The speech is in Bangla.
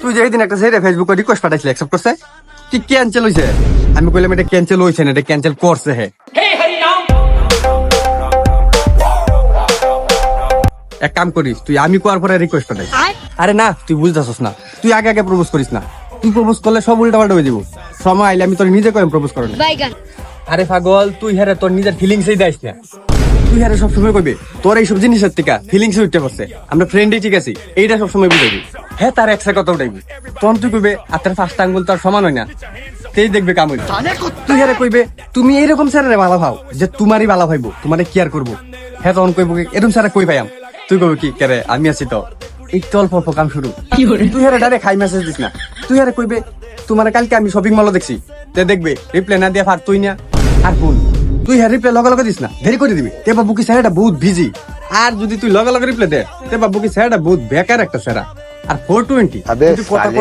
তুই যে দিন একটা ছেড়ে ফেসবুকে রিকোয়েস্ট পাঠাইছিলি অ্যাকসেপ্ট করছে কি ক্যান্সেল হইছে আমি কইলাম এটা ক্যান্সেল হইছে না এটা ক্যান্সেল করছে হে এক কাম করিস তুই আমি কোয়ার পরে রিকোয়েস্ট পাঠাইস আরে না তুই বুঝতেছস না তুই আগে আগে প্রপোজ করিস না তুই প্রপোজ করলে সব উল্টা পাল্টা হয়ে যাব সময় আইলে আমি তোর নিজে কইম প্রপোজ করব আরে পাগল তুই হেরে তোর নিজের ফিলিংসই দাইস না তুই হেরে সবসময় কইবে তোর এইসব জিনিসের থেকে ফিলিংস উঠতে পারছে আমরা ফ্রেন্ডই ঠিক আছি এইটা সবসময় বুঝাইবি হ্যাঁ তার একসা কথা উঠাইবি তখন তুই কইবে আপনার ফার্স্ট আঙ্গুল তার সমান হয় না তেই দেখবে কাম হইল তুই হেরে কইবে তুমি এইরকম স্যারের ভালো ভাও যে তোমারই ভালো ভাইবো তোমারে কেয়ার করবো হ্যাঁ তখন কইব এরকম স্যারে কই পাইয়াম তুই কইবি কি কেরে আমি আছি তো একটু অল্প অল্প কাম শুরু তুই হেরে ডাইরেক্ট হাই মেসেজ দিস না তুই হেরে কইবে তোমার কালকে আমি শপিং মলে দেখছি তে দেখবে রিপ্লাই না দিয়া ফার তুই না আর কোন তুই হ্যাঁ রিপ্লাই লগে লগে দিস না দেরি করে দিবি তে বাবু কি স্যারটা বহুত বিজি আর যদি তুই লগে লগে রিপ্লাই দে তে বাবু কি স্যারটা বহুত বেকার একটা স্যারা আর 420